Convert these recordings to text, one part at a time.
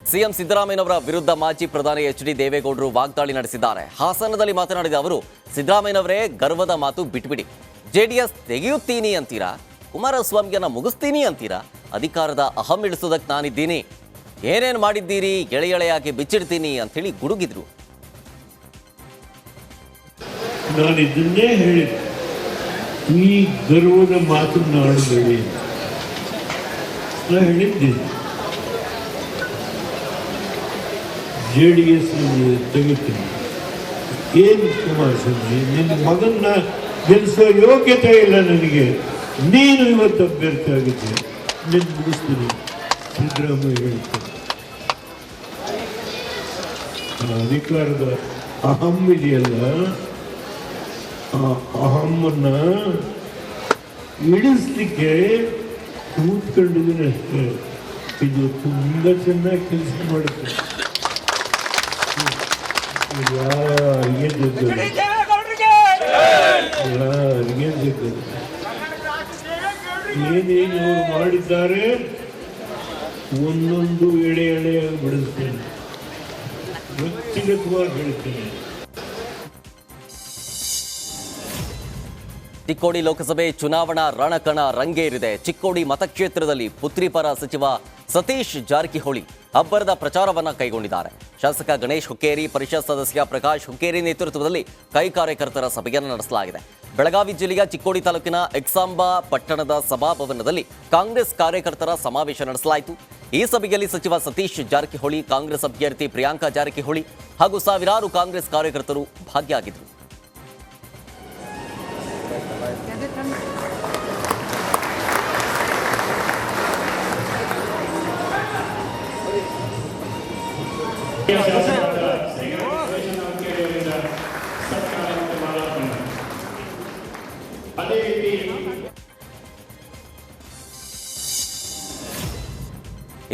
CM ಸಿದ್ದರಾಮಯ್ಯನವರ ವಿರುದ್ಧ ಮಾಜಿ ಪ್ರಧಾನಿ ಎಚ್.ಡಿ. ದೇವೇಗೌಡರು ವಾಗ್ದಾಳಿ ನಡೆಸಿದ್ದಾರೆ. ಹಾಸನದಲ್ಲಿ ಮಾತನಾಡಿದ ಅವರು, ಸಿದ್ದರಾಮಯ್ಯನವರೇ ಗರ್ವದ ಮಾತು ಬಿಟ್ಬಿಡಿ. ಜೆಡಿಎಸ್ ತೆಗೆಯುತ್ತೀನಿ ಅಂತೀರಾ, ಕುಮಾರಸ್ವಾಮಿಯನ್ನ ಮುಗಿಸ್ತೀನಿ ಅಂತೀರಾ, ಅಧಿಕಾರದ ಅಹಂ ಇಳಿಸೋದಕ್ಕೆ ನಾನಿದ್ದೀನಿ, ಏನೇನು ಮಾಡಿದ್ದೀರಿ ಎಳೆ ಎಳೆಯಾಗಿ ಬಿಚ್ಚಿಡ್ತೀನಿ ಅಂತೇಳಿ ಗುಡುಗಿದ್ರು. ನಾನು ಇದನ್ನೇ ಹೇಳಿದ್ದೆ, ಈ ಗರ್ವದ ಮಾತನ್ನಾಡಬೇಡಿ ಹೇಳಿದ್ದೀನಿ. JDS ತೆಗಿತೀನಿ. ಏನು ಕುಮಾರಸ್ವಾಮಿ, ನಿನ್ನ ಮಗನ್ನ ಗೆಲ್ಲಿಸೋ ಯೋಗ್ಯತೆ ಇಲ್ಲ ನನಗೆ, ನೀನು ಇವತ್ತು ಅಭ್ಯರ್ಥಿ ಆಗಿದ್ದೆ, ನಿನ್ನ ಮುಗಿಸ್ತೀನಿ ಸಿದ್ದರಾಮಯ್ಯ ಹೇಳ್ತಾರೆ. ಅಧಿಕಾರದ ಅಹಂ ಇದೆಯಲ್ಲ, ಆ ಅಹಮ್ಮನ್ನ ಇಳಿಸ್ಲಿಕ್ಕೆ ಕೂತ್ಕೊಂಡಿದ್ದೀನಿ ಅಷ್ಟೇ. ಇದು ತುಂಬ ಚೆನ್ನಾಗಿ ಕೆಲಸ ಮಾಡುತ್ತೆ. ಯಾರಿಗೆ ಏನೇನು ಮಾಡಿದ್ದಾರೆ ಒಂದೊಂದು ಎಳೆ ಎಳೆಯಾಗಿ ಬಿಡಿಸ್ತೇನೆ, ವ್ಯಕ್ತಿಗತವಾಗಿ ಹೇಳ್ತೇನೆ. ಚಿಕ್ಕೋಡಿ ಲೋಕಸಭೆ ಚುನಾವಣಾ ರಣಕಣ ರಂಗೇರಿದೆ. ಚಿಕ್ಕೋಡಿ ಮತಕ್ಷೇತ್ರದಲ್ಲಿ ಪುತ್ರಿ ಪರ ಸಚಿವ ಸತೀಶ್ ಜಾರಕಿಹೊಳಿ ಅಬ್ಬರದ ಪ್ರಚಾರವನ್ನ ಕೈಗೊಂಡಿದ್ದಾರೆ. ಶಾಸಕ ಗಣೇಶ್ ಹುಕ್ಕೇರಿ, ಪರಿಷತ್ ಸದಸ್ಯ ಪ್ರಕಾಶ್ ಹುಕ್ಕೇರಿ ನೇತೃತ್ವದಲ್ಲಿ ಕೈ ಕಾರ್ಯಕರ್ತರ ಸಭೆಯನ್ನು ನಡೆಸಲಾಗಿದೆ. ಬೆಳಗಾವಿ ಜಿಲ್ಲೆಯ ಚಿಕ್ಕೋಡಿ ತಾಲೂಕಿನ ಎಕ್ಸಾಂಬಾ ಪಟ್ಟಣದ ಸಭಾಭವನದಲ್ಲಿ ಕಾಂಗ್ರೆಸ್ ಕಾರ್ಯಕರ್ತರ ಸಮಾವೇಶ ನಡೆಸಲಾಯಿತು. ಈ ಸಭೆಯಲ್ಲಿ ಸಚಿವ ಸತೀಶ್ ಜಾರಕಿಹೊಳಿ, ಕಾಂಗ್ರೆಸ್ ಅಭ್ಯರ್ಥಿ ಪ್ರಿಯಾಂಕಾ ಜಾರಕಿಹೊಳಿ ಹಾಗೂ ಸಾವಿರಾರು ಕಾಂಗ್ರೆಸ್ ಕಾರ್ಯಕರ್ತರು ಭಾಗಿಯಾಗಿದ್ದರು.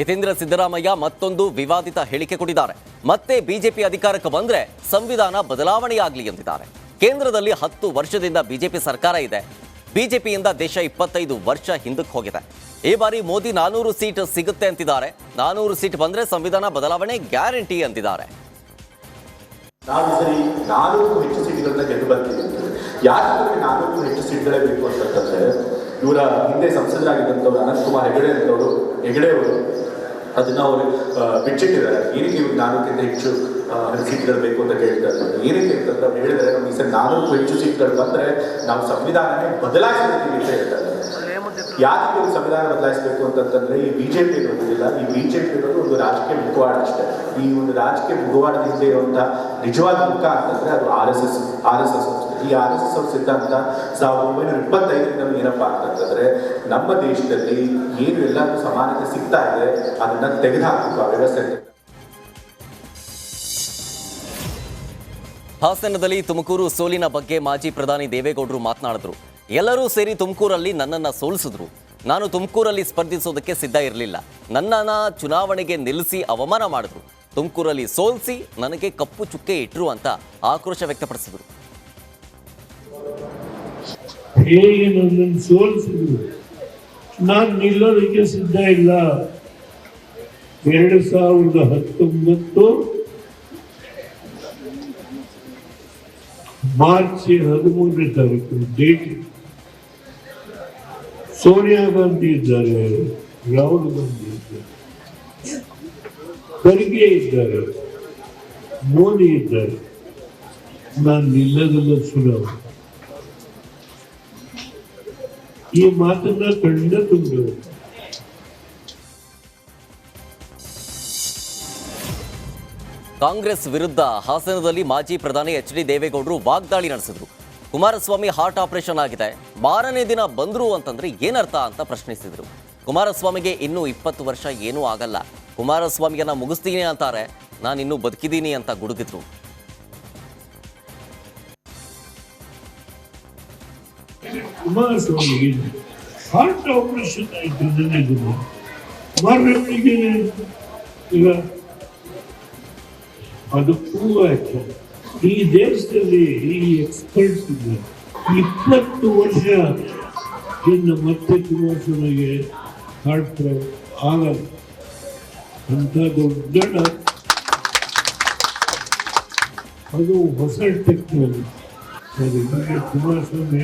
ಯತೀಂದ್ರ ಸಿದ್ದರಾಮಯ್ಯ ಮತ್ತೊಂದು ವಿವಾದಿತ ಹೇಳಿಕೆ ಕೊಟ್ಟಿದ್ದಾರೆ. ಮತ್ತೆ ಬಿಜೆಪಿ ಅಧಿಕಾರಕ್ಕೆ ಬಂದ್ರೆ ಸಂವಿಧಾನ ಬದಲಾವಣೆಯಾಗಲಿ ಎಂದಿದ್ದಾರೆ. ಕೇಂದ್ರದಲ್ಲಿ 10 ವರ್ಷದಿಂದ ಬಿಜೆಪಿ ಸರ್ಕಾರ ಇದೆ. ಬಿಜೆಪಿಯಿಂದ ದೇಶ 25 ವರ್ಷ ಹಿಂದಕ್ಕೆ ಹೋಗಿದೆ. ಈ ಬಾರಿ ಮೋದಿ 400 ಸೀಟ್ ಸಿಗುತ್ತೆ ಅಂತಿದ್ದಾರೆ. 400 ಸೀಟ್ ಬಂದ್ರೆ ಸಂವಿಧಾನ ಬದಲಾವಣೆ ಗ್ಯಾರಂಟಿ ಅಂತಿದ್ದಾರೆ. ನಾವು ಸರಿ 400 ಹೆಚ್ಚು ಸೀಟ್ಗಳನ್ನ ಗೆದ್ದು ಬರ್ತೀವಿ. ಯಾಕೆ 400 ಹೆಚ್ಚು ಸೀಟ್ಗಳೇ ಬೇಕು ಅಂತಂದ್ರೆ, ಇವರ ಹಿಂದೆ ಸಂಸದರಾಗಿದ್ದಂಥವ್ರು ಅನಂತಕುಮಾರ್ ಹೆಗಡೆ ಅವರು ಅದನ್ನ ಅವರು ಬಿಚ್ಚಿಟ್ಟಿದ್ದಾರೆ. ಏನಕ್ಕೆ ಇವ್ರು 400ಕ್ಕಿಂತ ಹೆಚ್ಚು ಸೀಟ್ಗಳು ಬೇಕು ಅಂತ ಕೇಳ್ತಾರೆ. ಏನಕ್ಕೆ ಅಂತಂದ್ರೆ ಅವ್ರು ಹೇಳಿದರೆ, ನಮ್ಗೆ ಈ ಸರಿ 400 ಹೆಚ್ಚು ಸೀಟ್ಗಳು ಬಂದರೆ ನಾವು ಸಂವಿಧಾನನೇ ಬದಲಾಯಿಸ್ತೀವಿ ಅಂತ ಹೇಳ್ತಾರೆ. ಯಾಕೆ ಇವರು ಸಂವಿಧಾನ ಬದಲಾಯಿಸಬೇಕು ಅಂತಂತಂದ್ರೆ, ಈ ಬಿಜೆಪಿ ಇರೋದಿಲ್ಲ, ಈ ಬಿಜೆಪಿ ಇರೋದು ಒಂದು ರಾಜಕೀಯ ಮುಖವಾಡ ಅಷ್ಟೇ. ಈ ಒಂದು ರಾಜಕೀಯ ಮುಖವಾಡದ ಹಿಂದೆ ಇರುವಂತಹ ನಿಜವಾದ ಮುಖ ಅಂತಂದ್ರೆ ಅದು RSS ಸಂಸ್ಥೆ. ಈ RSS ಅವ್ರ ಸಿದ್ಧಾಂತ 1925 ಏನಪ್ಪಾ ಅಂತಂತಂದ್ರೆ, ನಮ್ಮ ದೇಶದಲ್ಲಿ ಏನು ಎಲ್ಲರಿಗೂ ಸಮಾನತೆ ಸಿಗ್ತಾ ಇದೆ ಅದನ್ನ ತೆಗೆದುಹಾಕಬೇಕು ಆ ವ್ಯವಸ್ಥೆ. ಹಾಸನದಲ್ಲಿ ತುಮಕೂರು ಸೋಲಿನ ಬಗ್ಗೆ ಮಾಜಿ ಪ್ರಧಾನಿ ದೇವೇಗೌಡರು ಮಾತನಾಡಿದ್ರು. ಎಲ್ಲರೂ ಸೇರಿ ತುಮಕೂರಲ್ಲಿ ನನ್ನನ್ನು ಸೋಲಿಸಿದ್ರು. ನಾನು ತುಮಕೂರಲ್ಲಿ ಸ್ಪರ್ಧಿಸೋದಕ್ಕೆ ಸಿದ್ಧ ಇರಲಿಲ್ಲ. ನನ್ನನ್ನು ಚುನಾವಣೆಗೆ ನಿಲ್ಲಿಸಿ ಅವಮಾನ ಮಾಡಿದ್ರು. ತುಮಕೂರಲ್ಲಿ ಸೋಲಿಸಿ ನನಗೆ ಕಪ್ಪು ಚುಕ್ಕೆ ಇಟ್ರು ಅಂತ ಆಕ್ರೋಶ ವ್ಯಕ್ತಪಡಿಸಿದ್ರು. ಹೇಗೆ ನನ್ನನ್ನು ಸೋಲಿಸಿದ್ರು? ನಾನು ನಿಲ್ಲೋದಕ್ಕೆ ಸಿದ್ಧ ಇಲ್ಲ. 2019 ಮಾರ್ಚ್ 13ನೇ ತಾರೀಕು ಡೇಟ್. ಸೋನಿಯಾ ಗಾಂಧಿ ಇದ್ದಾರೆ, ರಾಹುಲ್ ಗಾಂಧಿ ಇದ್ದಾರೆ, ಖರ್ಗೆ ಇದ್ದಾರೆ, ಮೋದಿ ಇದ್ದಾರೆ. ನಾನು ನಿಲ್ಲದಲ್ಲ ಚುನಾವಣೆ. ಈ ಮಾತನ್ನ ಕಂಡ ತುಂಬ ಕಾಂಗ್ರೆಸ್ ವಿರುದ್ಧ ಹಾಸನದಲ್ಲಿ ಮಾಜಿ ಪ್ರಧಾನಿ ಎಚ್.ಡಿ. ದೇವೇಗೌಡರು ವಾಗ್ದಾಳಿ ನಡೆಸಿದ್ರು. ಕುಮಾರಸ್ವಾಮಿ ಹಾರ್ಟ್ ಆಪರೇಷನ್ ಆಗಿದೆ, 6ನೇ ದಿನ ಬಂದ್ರು ಅಂತಂದ್ರೆ ಏನರ್ಥ ಅಂತ ಪ್ರಶ್ನಿಸಿದ್ರು. ಕುಮಾರಸ್ವಾಮಿಗೆ ಇನ್ನೂ 20 ವರ್ಷ ಏನೂ ಆಗಲ್ಲ, ಕುಮಾರಸ್ವಾಮಿಯನ್ನ ಮುಗಿಸ್ತೀನಿ ಅಂತಾರೆ, ನಾನಿನ್ನೂ ಬದುಕಿದ್ದೀನಿ ಅಂತ ಗುಡುಗಿದ್ರು. ಕುಮಾರಸ್ವಾಮಿಗೆ ಹಾರ್ಟ್ ಆಪರೇಷನ್ ಆಯ್ತು. ಕುಮಾರಸ್ವಾಮಿಗೆ ಈಗ ಅದು ಪ್ರೂವ್ ಆಯ್ತು. ಈ ದೇಶದಲ್ಲಿ ಈ ಎಕ್ಸ್ಪರ್ಟ್ಸ್ 20 ವರ್ಷ ಇನ್ನು ಮತ್ತೆ ಕುಮಾರಸ್ವಾಮಿಗೆ ಹಾರ್ಟ್ ಆಗಲ್ಲ. ಅಂತ ದೊಡ್ಡ ಅದು ಹೊಸ ಟೆಕ್ನಾಲಜಿ. ಕುಮಾರಸ್ವಾಮಿ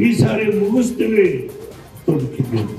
ಈ ಸಾರಿ ಮುಗಿಸ್ತೇವೆ ತೊಡಕಿದ್ದೇವೆ.